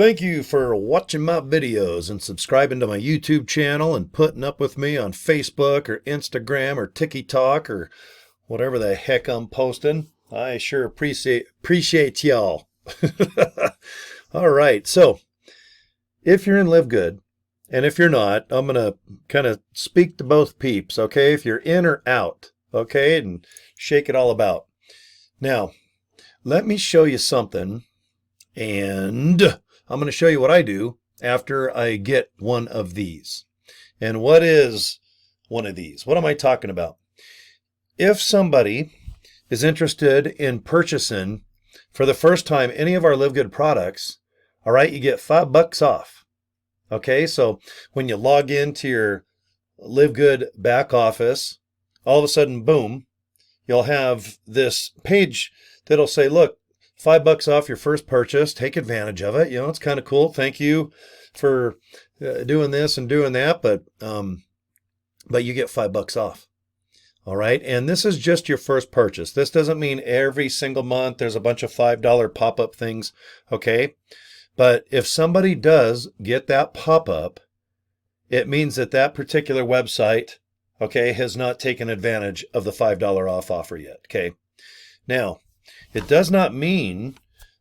Thank you for watching my videos and subscribing to my YouTube channel and putting up with me on Facebook or Instagram or TikTok or whatever the heck I'm posting. I sure appreciate y'all. All right, so if you're in Live Good, and if you're not, I'm going to kind of speak to both peeps, okay? If you're in or out, okay? And shake it all about. Now, let me show you something, and I'm going to show you what I do after I get one of these. And what is one of these? What am I talking about? If somebody is interested in purchasing for the first time any of our Live Good products, all right, you get $5 off. Okay, so when you log into your Live Good back office, all of a sudden, boom, you'll have this page that'll say, look, $5 off your first purchase. Take advantage of it. You know, it's kind of cool. Thank you for doing this and doing that, but you get $5 off. All right, and this is just your first purchase. This doesn't mean every single month there's a bunch of $5 pop-up things, okay? But if somebody does get that pop-up, it means that that particular website, okay, has not taken advantage of the $5 off offer yet, okay? Now, it does not mean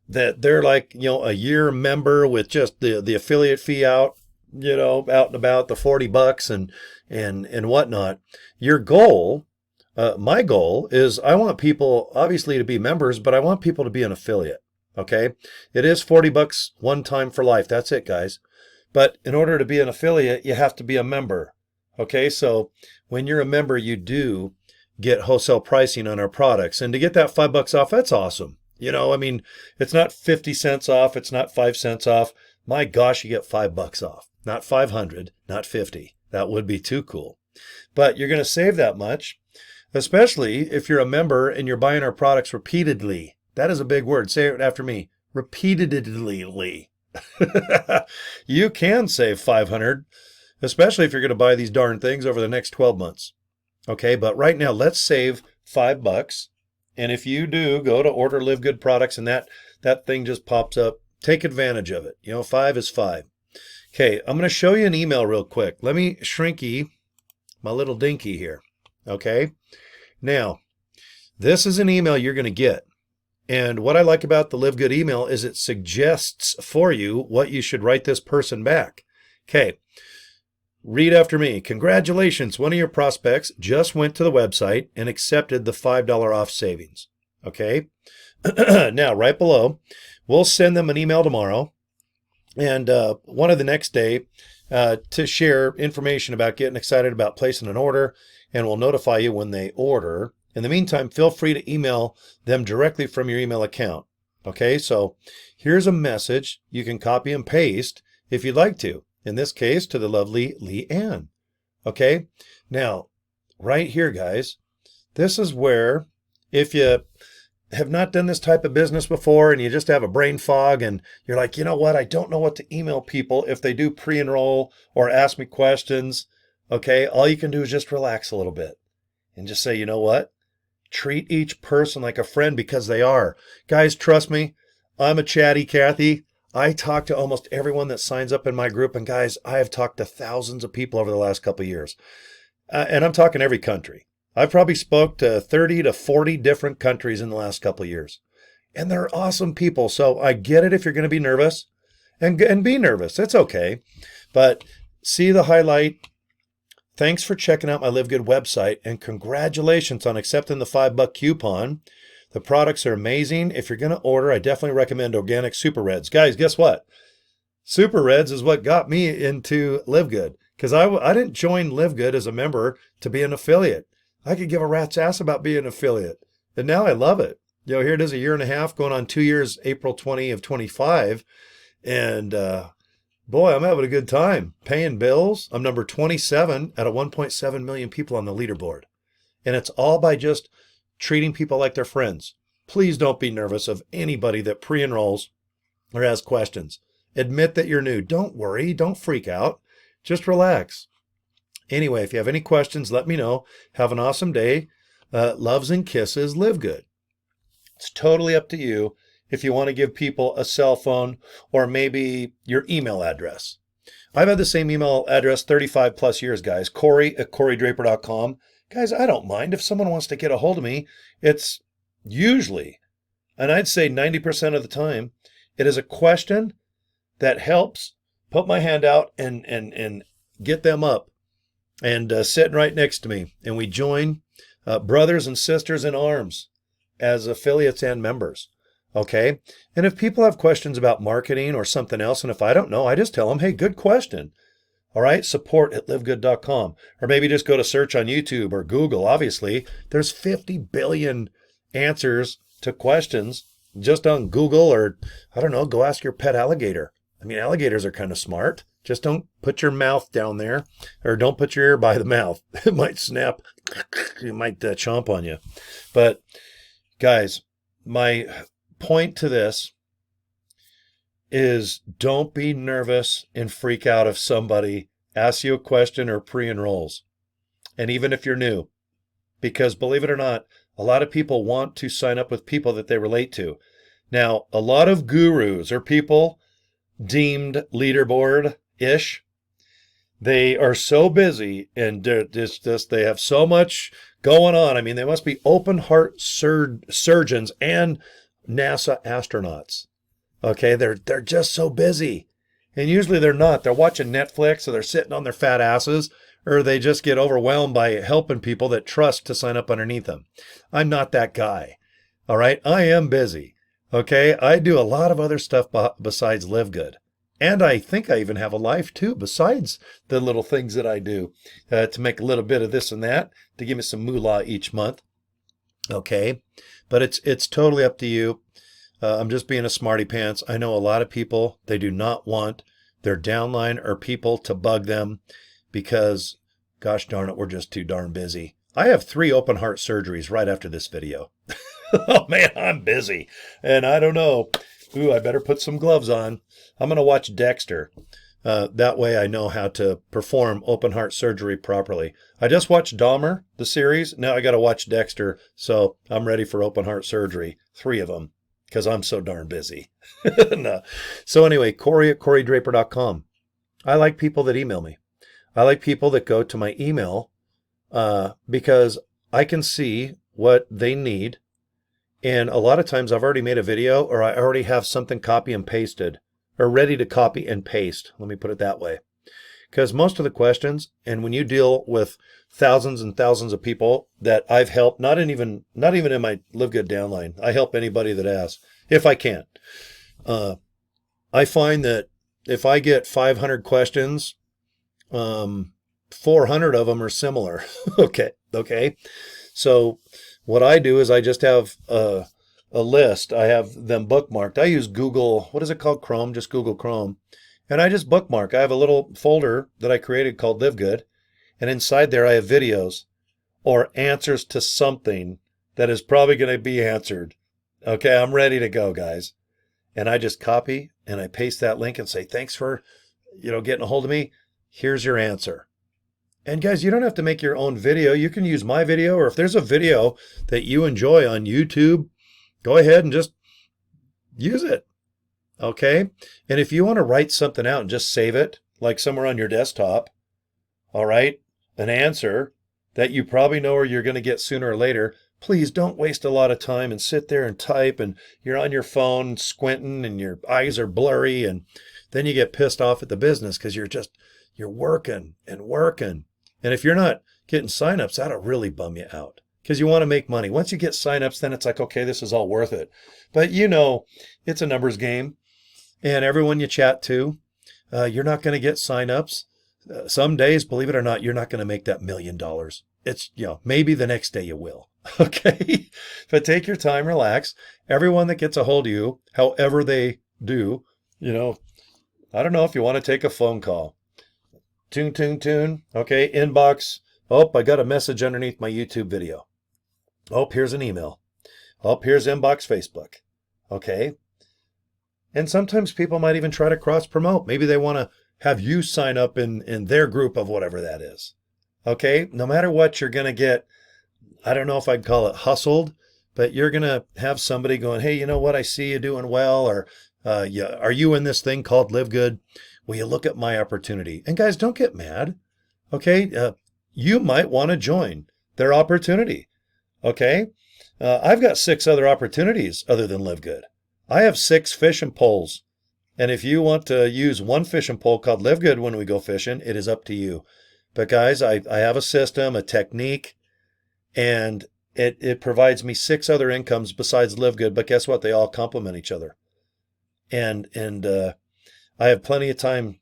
that they're like, you know, a year member with just the affiliate fee out, you know, out and about, the $40 and whatnot. Your goal, my goal is I want people obviously to be members, but I want people to be an affiliate. Okay, it is $40 one time for life. That's it, guys. But in order to be an affiliate, you have to be a member. Okay, so when you're a member, you do get wholesale pricing on our products. And to get that $5 off, that's awesome. You know, I mean, it's not 50 cents off. It's not 5 cents off. My gosh, you get $5 off. Not 500, not 50. That would be too cool. But you're going to save that much, especially if you're a member and you're buying our products repeatedly. That is a big word. Say it after me. Repeatedly. You can save $500, especially if you're going to buy these darn things over the next 12 months. Okay, but right now, let's save $5. And if you do, go to order Live Good products and that thing just pops up. Take advantage of it. You know, 5 is 5. Okay, I'm going to show you an email real quick. Let me shrinky my little dinky here. Okay, now, this is an email you're going to get. And what I like about the Live Good email is it suggests for you what you should write this person back. Okay, read after me. Congratulations, one of your prospects just went to the website and accepted the $5 off savings. Okay, now right below, we'll send them an email tomorrow and one of the next day to share information about getting excited about placing an order, and we'll notify you when they order. In the meantime, feel free to email them directly from your email account. Okay, so here's a message you can copy and paste if you'd like to. In this case, to the lovely Leanne. Okay, now, right here, guys, this is where if you have not done this type of business before and you just have a brain fog and you're like, you know what, I don't know what to email people if they do pre-enroll or ask me questions. Okay, all you can do is just relax a little bit and just say, you know what? Treat each person like a friend because they are. Guys, trust me, I'm a chatty Cathy. I talk to almost everyone that signs up in my group. And guys, I have talked to thousands of people over the last couple of years. And I'm talking every country. I've probably spoke to 30 to 40 different countries in the last couple of years. And they're awesome people. So I get it if you're going to be nervous. And be nervous. It's okay. But see the highlight. Thanks for checking out my Live Good website, and congratulations on accepting the $5 coupon. The products are amazing. If you're going to order, I definitely recommend Organic Super Reds. Guys, guess what? Super Reds is what got me into Live Good, because I didn't join Live Good as a member to be an affiliate. I could give a rat's ass about being an affiliate, and now I love it. You know, here it is, a year and a half, going on 2 years, April 20 of 25, and boy, I'm having a good time paying bills. I'm number 27 out of 1.7 million people on the leaderboard. And it's all by just treating people like they're friends. Please don't be nervous of anybody that pre-enrolls or has questions. Admit that you're new. Don't worry. Don't freak out. Just relax. Anyway, if you have any questions, let me know. Have an awesome day. Loves and kisses. Live good. It's totally up to you if you want to give people a cell phone or maybe your email address. I've had the same email address 35 plus years, guys. Cory at corydraper.com. Guys, I don't mind if someone wants to get a hold of me. It's usually, and I'd say 90% of the time, it is a question that helps put my hand out and get them up and sitting right next to me. And we join brothers and sisters in arms as affiliates and members. Okay. And if people have questions about marketing or something else, and if I don't know, I just tell them, hey, good question. All right. Support at livegood.com. Or maybe just go to search on YouTube or Google. Obviously, there's 50 billion answers to questions just on Google, or I don't know, go ask your pet alligator. I mean, alligators are kind of smart. Just don't put your mouth down there, or don't put your ear by the mouth. It might snap. It might chomp on you. But guys, my point to this is don't be nervous and freak out if somebody asks you a question or pre-enrolls. And even if you're new, because believe it or not, a lot of people want to sign up with people that they relate to. Now, a lot of gurus or people deemed leaderboard-ish, they are so busy and they have so much going on. I mean, they must be open heart surgeons and NASA astronauts. Okay, they're just so busy. And usually they're not. They're watching Netflix, or they're sitting on their fat asses, or they just get overwhelmed by helping people that trust to sign up underneath them. I'm not that guy. All right, I am busy. Okay, I do a lot of other stuff besides Live Good. And I think I even have a life too, besides the little things that I do to make a little bit of this and that, to give me some moolah each month. Okay, but it's totally up to you. I'm just being a smarty pants. I know a lot of people, they do not want their downline or people to bug them because, gosh darn it, we're just too darn busy. I have 3 open heart surgeries right after this video. Oh man, I'm busy. And I don't know. Ooh, I better put some gloves on. I'm going to watch Dexter. That way I know how to perform open heart surgery properly. I just watched Dahmer, the series. Now I got to watch Dexter. So I'm ready for open heart surgery. 3 of them. Because I'm so darn busy. No. So anyway, Cory at corydraper.com. I like people that email me. I like people that go to my email because I can see what they need. And a lot of times I've already made a video, or I already have something copy and pasted, or ready to copy and paste. Let me put it that way. Because most of the questions, and when you deal with thousands and thousands of people that I've helped, not even in my Live Good downline, I help anybody that asks, if I can. I find that if I get 500 questions, 400 of them are similar. Okay. So what I do is I just have a list. I have them bookmarked. I use Google, what is it called? Chrome, just Google Chrome. And I just bookmark. I have a little folder that I created called Live Good. And inside there I have videos or answers to something that is probably going to be answered. Okay, I'm ready to go, guys. And I just copy and I paste that link and say, thanks for, getting a hold of me. Here's your answer. And guys, you don't have to make your own video. You can use my video, or if there's a video that you enjoy on YouTube, go ahead and just use it. Okay. And if you want to write something out and just save it, like somewhere on your desktop, all right, an answer that you probably know or you're going to get sooner or later, please don't waste a lot of time and sit there and type, and you're on your phone squinting and your eyes are blurry, and then you get pissed off at the business because you're working and working. And if you're not getting signups, that'll really bum you out because you want to make money. Once you get signups, then it's like, okay, this is all worth it. But it's a numbers game. And everyone you chat to, you're not going to get signups. Some days, believe it or not, you're not going to make that $1 million. It's, maybe the next day you will. Okay. But take your time, relax. Everyone that gets a hold of you, however they do, I don't know if you want to take a phone call. Tune. Okay. Inbox. Oh, I got a message underneath my YouTube video. Oh, here's an email. Oh, here's inbox Facebook. Okay. And sometimes people might even try to cross promote. Maybe they want to have you sign up in their group of whatever that is. Okay. No matter what, you're going to get, I don't know if I'd call it hustled, but you're going to have somebody going, hey, you know what? I see you doing well. Or yeah, are you in this thing called Live Good? Will you look at my opportunity? And guys, don't get mad. Okay. You might want to join their opportunity. Okay. I've got 6 other opportunities other than Live Good. I have 6 fishing poles. And if you want to use one fishing pole called Live Good when we go fishing, it is up to you. But guys, I have a system, a technique, and it provides me 6 other incomes besides Live Good. But guess what? They all complement each other. And I have plenty of time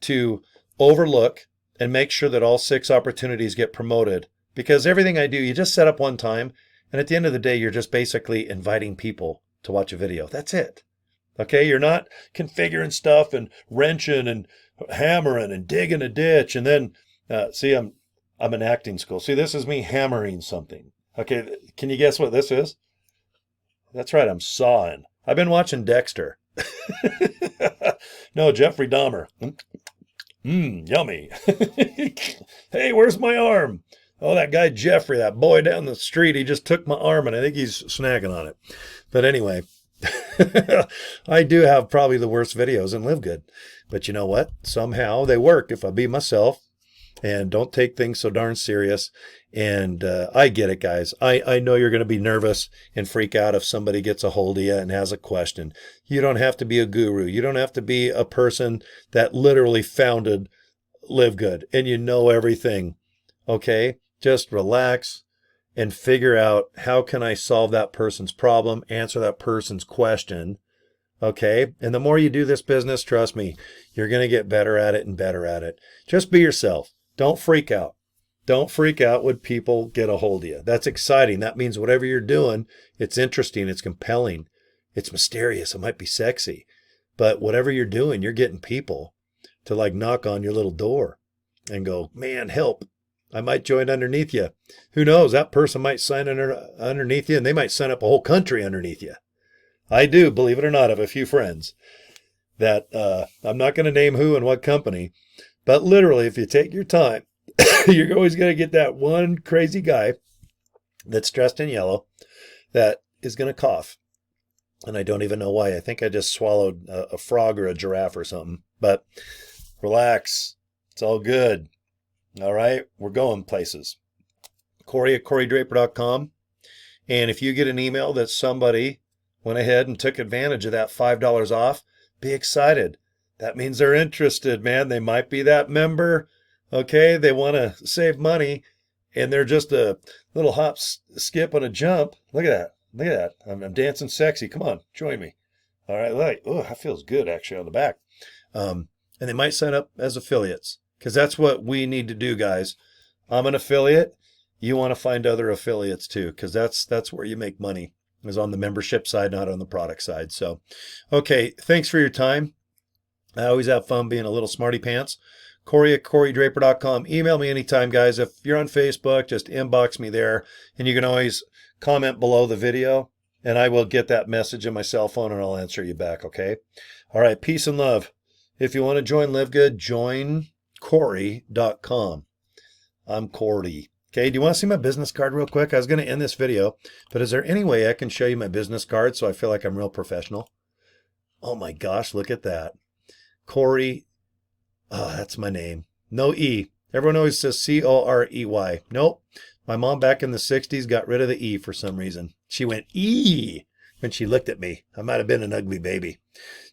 to overlook and make sure that all 6 opportunities get promoted. Because everything I do, you just set up one time. And at the end of the day, you're just basically inviting people to watch a video. That's it. Okay, you're not configuring stuff and wrenching and hammering and digging a ditch. And then, see, I'm in acting school. See, this is me hammering something. Okay, can you guess what this is? That's right, I'm sawing. I've been watching Dexter. No, Jeffrey Dahmer. Yummy. Hey, where's my arm? Oh, that guy Jeffrey, that boy down the street, he just took my arm and I think he's snacking on it. But anyway, I do have probably the worst videos in Live Good. But you know what? Somehow they work if I be myself and don't take things so darn serious. And I get it, guys. I know you're going to be nervous and freak out if somebody gets a hold of you and has a question. You don't have to be a guru. You don't have to be a person that literally founded Live Good and you know everything. Okay? Just relax and figure out how can I solve that person's problem, answer that person's question, okay? And the more you do this business, trust me, you're going to get better at it and better at it. Just be yourself. Don't freak out. Don't freak out when people get a hold of you. That's exciting. That means whatever you're doing, it's interesting, it's compelling, it's mysterious, it might be sexy. But whatever you're doing, you're getting people to like knock on your little door and go, man, help. I might join underneath you. Who knows? That person might sign underneath you and they might sign up a whole country underneath you. I do, believe it or not, have a few friends that I'm not going to name who and what company, but literally if you take your time, you're always going to get that one crazy guy that's dressed in yellow that is going to cough. And I don't even know why. I think I just swallowed a frog or a giraffe or something. But relax. It's all good. All right, we're going places. Cory at CoryDraper.com. And if you get an email that somebody went ahead and took advantage of that $5 off, be excited. That means they're interested, man. They might be that member. Okay, they want to save money, and they're just a little hop, skip, and a jump. Look at that. Look at that. I'm dancing sexy. Come on, join me. All right, like, oh, that feels good actually on the back. And they might sign up as affiliates. Because that's what we need to do, guys. I'm an affiliate. You want to find other affiliates too, because that's where you make money, is on the membership side, not on the product side. So, okay, thanks for your time. I always have fun being a little smarty pants. Cory at CoryDraper.com. Email me anytime, guys. If you're on Facebook, just inbox me there. And you can always comment below the video, and I will get that message on my cell phone, and I'll answer you back, okay? All right, peace and love. If you want to join Live Good, join joincory.com. I'm Cory. Okay, do you want to see my business card real quick? I was going to end this video, but is there any way I can show you my business card so I feel like I'm real professional? Oh my gosh, look at that. Cory. Oh, that's my name. No E. Everyone always says C-O-R-E-Y. Nope. My mom back in the 60s got rid of the E for some reason. She went E when she looked at me. I might have been an ugly baby.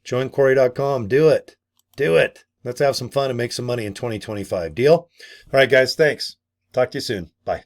Joincory.com. Do it. Do it. Let's have some fun and make some money in 2025. Deal? All right, guys. Thanks. Talk to you soon. Bye.